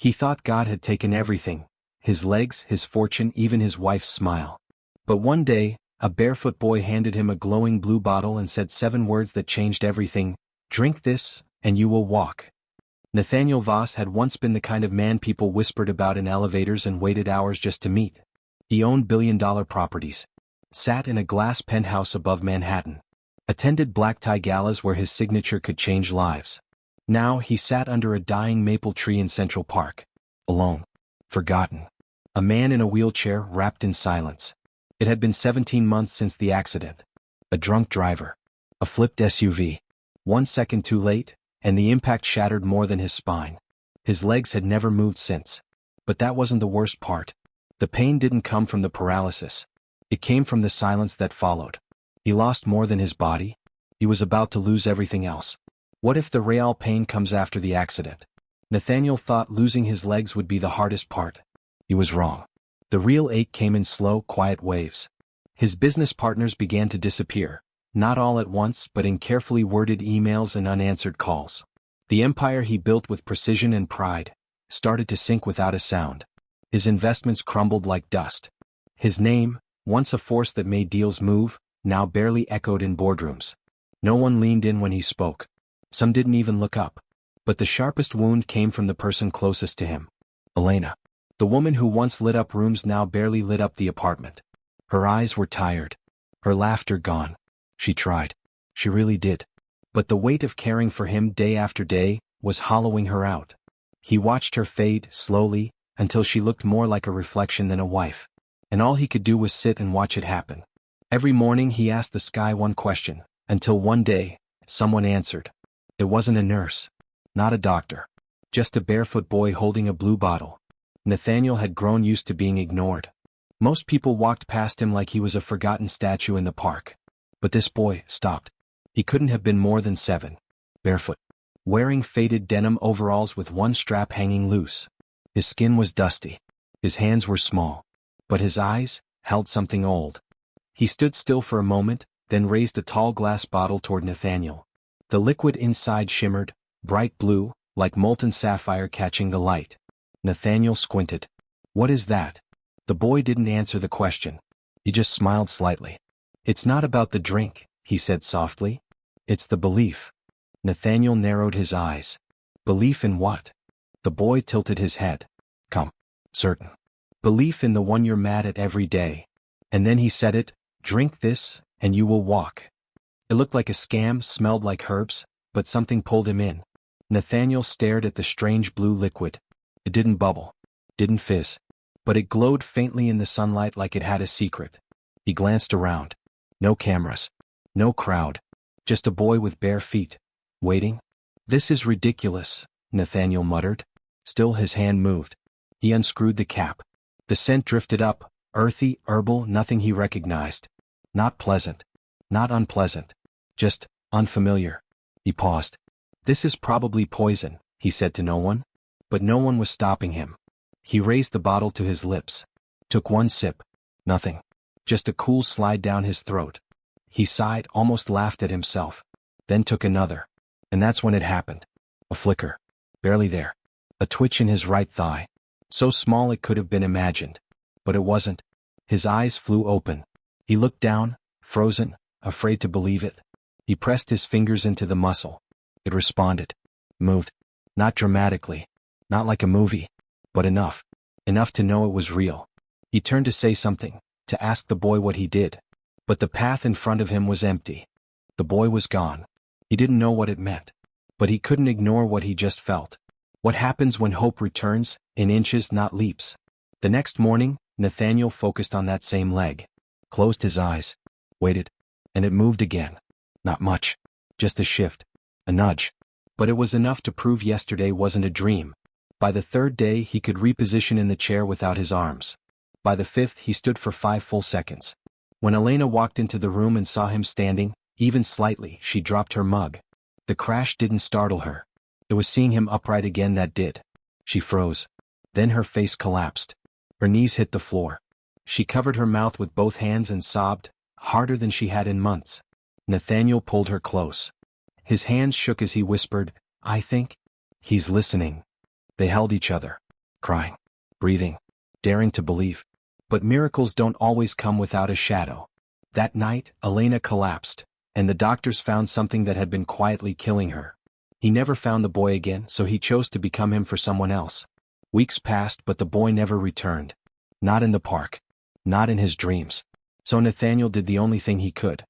He thought God had taken everything, his legs, his fortune, even his wife's smile. But one day, a barefoot boy handed him a glowing blue bottle and said 7 words that changed everything: "Drink this, and you will walk." Nathaniel Voss had once been the kind of man people whispered about in elevators and waited hours just to meet. He owned billion-dollar properties, sat in a glass penthouse above Manhattan, attended black-tie galas where his signature could change lives. Now he sat under a dying maple tree in Central Park, alone, forgotten. A man in a wheelchair, wrapped in silence. It had been 17 months since the accident. A drunk driver. A flipped SUV. 1 second too late, and the impact shattered more than his spine. His legs had never moved since. But that wasn't the worst part. The pain didn't come from the paralysis. It came from the silence that followed. He lost more than his body. He was about to lose everything else. What if the real pain comes after the accident? Nathaniel thought losing his legs would be the hardest part. He was wrong. The real ache came in slow, quiet waves. His business partners began to disappear, not all at once but in carefully worded emails and unanswered calls. The empire he built with precision and pride started to sink without a sound. His investments crumbled like dust. His name, once a force that made deals move, now barely echoed in boardrooms. No one leaned in when he spoke. Some didn't even look up. But the sharpest wound came from the person closest to him. Elena. The woman who once lit up rooms now barely lit up the apartment. Her eyes were tired. Her laughter gone. She tried. She really did. But the weight of caring for him day after day was hollowing her out. He watched her fade, slowly, until she looked more like a reflection than a wife. And all he could do was sit and watch it happen. Every morning he asked the sky one question, until one day, someone answered. It wasn't a nurse. Not a doctor. Just a barefoot boy holding a blue bottle. Nathaniel had grown used to being ignored. Most people walked past him like he was a forgotten statue in the park. But this boy stopped. He couldn't have been more than 7. Barefoot. Wearing faded denim overalls with one strap hanging loose. His skin was dusty. His hands were small. But his eyes held something old. He stood still for a moment, then raised a tall glass bottle toward Nathaniel. The liquid inside shimmered, bright blue, like molten sapphire catching the light. Nathaniel squinted. What is that? The boy didn't answer the question. He just smiled slightly. It's not about the drink, he said softly. It's the belief. Nathaniel narrowed his eyes. Belief in what? The boy tilted his head. Come. Certain. Belief in the one you're mad at every day. And then he said it, drink this, and you will walk. It looked like a scam, smelled like herbs, but something pulled him in. Nathaniel stared at the strange blue liquid. It didn't bubble, didn't fizz, but it glowed faintly in the sunlight like it had a secret. He glanced around. No cameras. No crowd. Just a boy with bare feet. Waiting? This is ridiculous, Nathaniel muttered. Still his hand moved. He unscrewed the cap. The scent drifted up, earthy, herbal, nothing he recognized. Not pleasant. Not unpleasant. Just unfamiliar. He paused. This is probably poison, he said to no one. But no one was stopping him. He raised the bottle to his lips. Took one sip. Nothing. Just a cool slide down his throat. He sighed, almost laughed at himself. Then took another. And that's when it happened. A flicker. Barely there. A twitch in his right thigh. So small it could have been imagined. But it wasn't. His eyes flew open. He looked down, frozen, afraid to believe it. He pressed his fingers into the muscle. It responded. Moved. Not dramatically. Not like a movie. But enough. Enough to know it was real. He turned to say something, to ask the boy what he did. But the path in front of him was empty. The boy was gone. He didn't know what it meant. But he couldn't ignore what he just felt. What happens when hope returns, in inches, not leaps? The next morning, Nathaniel focused on that same leg. Closed his eyes. Waited. And it moved again. Not much. Just a shift. A nudge. But it was enough to prove yesterday wasn't a dream. By the 3rd day he could reposition in the chair without his arms. By the 5th he stood for 5 full seconds. When Elena walked into the room and saw him standing, even slightly, she dropped her mug. The crash didn't startle her. It was seeing him upright again that did. She froze. Then her face collapsed. Her knees hit the floor. She covered her mouth with both hands and sobbed, harder than she had in months. Nathaniel pulled her close. His hands shook as he whispered, I think he's listening. They held each other. crying, breathing, daring to believe. But miracles don't always come without a shadow. That night, Elena collapsed, and the doctors found something that had been quietly killing her. He never found the boy again, so he chose to become him for someone else. Weeks passed, but the boy never returned. Not in the park. Not in his dreams. So Nathaniel did the only thing he could.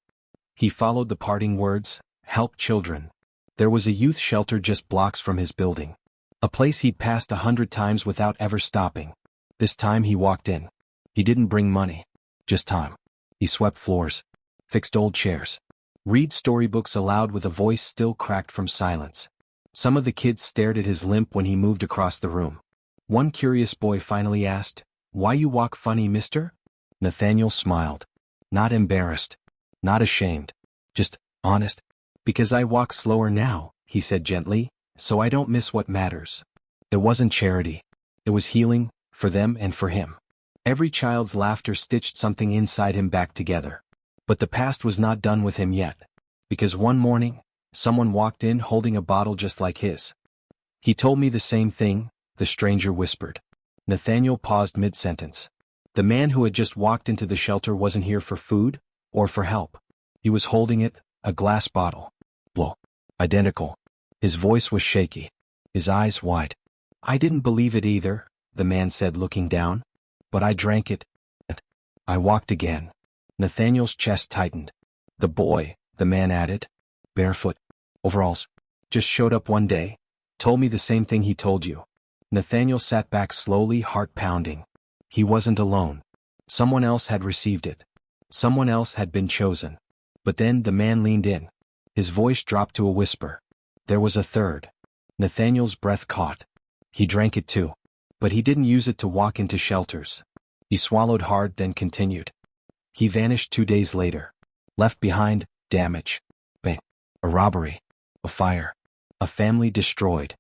He followed the parting words, "Help children." There was a youth shelter just blocks from his building. A place he'd passed 100 times without ever stopping. This time he walked in. He didn't bring money. Just time. He swept floors. Fixed old chairs. Read storybooks aloud with a voice still cracked from silence. Some of the kids stared at his limp when he moved across the room. One curious boy finally asked, "Why you walk funny, mister?" Nathaniel smiled. Not embarrassed. Not ashamed. Just honest. "Because I walk slower now," he said gently, "so I don't miss what matters." It wasn't charity. It was healing, for them and for him. Every child's laughter stitched something inside him back together. But the past was not done with him yet. Because one morning, someone walked in holding a bottle just like his. "He told me the same thing," the stranger whispered. Nathaniel paused mid-sentence. The man who had just walked into the shelter wasn't here for food, or for help. He was holding it, a glass bottle. Blow. Identical. His voice was shaky. His eyes wide. "I didn't believe it either," the man said looking down. "But I drank it. And I walked again." Nathaniel's chest tightened. "The boy," the man added, "barefoot, overalls, just showed up one day, told me the same thing he told you." Nathaniel sat back slowly, heart pounding. He wasn't alone. Someone else had received it. Someone else had been chosen. But then the man leaned in. His voice dropped to a whisper. There was a third. Nathaniel's breath caught. He drank it too. But he didn't use it to walk into shelters. He swallowed hard, then continued. He vanished 2 days later. Left behind, damage. Bang. A robbery. A fire. A family destroyed.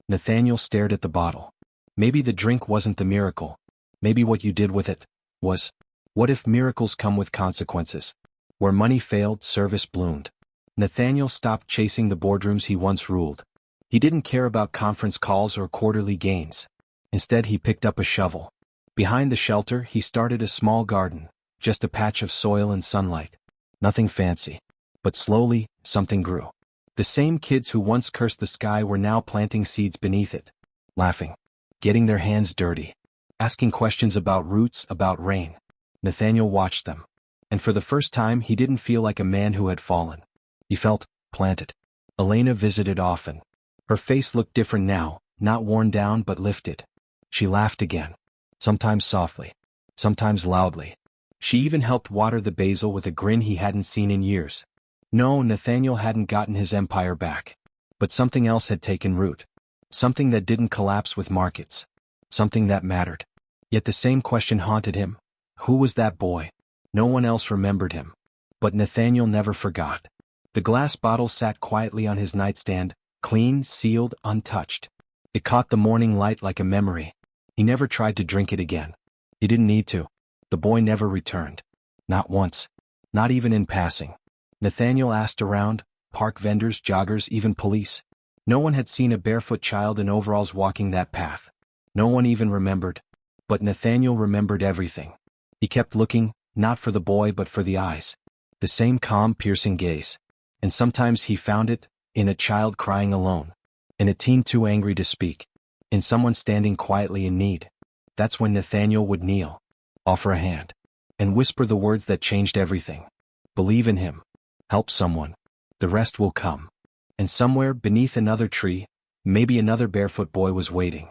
Nathaniel stared at the bottle. Maybe the drink wasn't the miracle. Maybe what you did with it was. What if miracles come with consequences? Where money failed, service bloomed. Nathaniel stopped chasing the boardrooms he once ruled. He didn't care about conference calls or quarterly gains. Instead, he picked up a shovel. Behind the shelter, he started a small garden, just a patch of soil and sunlight. Nothing fancy. But slowly, something grew. The same kids who once cursed the sky were now planting seeds beneath it. Laughing. Getting their hands dirty. Asking questions about roots, about rain. Nathaniel watched them. And for the first time, he didn't feel like a man who had fallen. He felt planted. Elena visited often. Her face looked different now, not worn down but lifted. She laughed again. Sometimes softly. Sometimes loudly. She even helped water the basil with a grin he hadn't seen in years. No, Nathaniel hadn't gotten his empire back. But something else had taken root. Something that didn't collapse with markets. Something that mattered. Yet the same question haunted him. Who was that boy? No one else remembered him. But Nathaniel never forgot. The glass bottle sat quietly on his nightstand, clean, sealed, untouched. It caught the morning light like a memory. He never tried to drink it again. He didn't need to. The boy never returned. Not once. Not even in passing. Nathaniel asked around, park vendors, joggers, even police. No one had seen a barefoot child in overalls walking that path. No one even remembered. But Nathaniel remembered everything. He kept looking, not for the boy but for the eyes. The same calm, piercing gaze. And sometimes he found it, in a child crying alone. In a teen too angry to speak. In someone standing quietly in need. That's when Nathaniel would kneel. Offer a hand. And whisper the words that changed everything. Believe in him. Help someone. The rest will come. And somewhere beneath another tree, maybe another barefoot boy was waiting.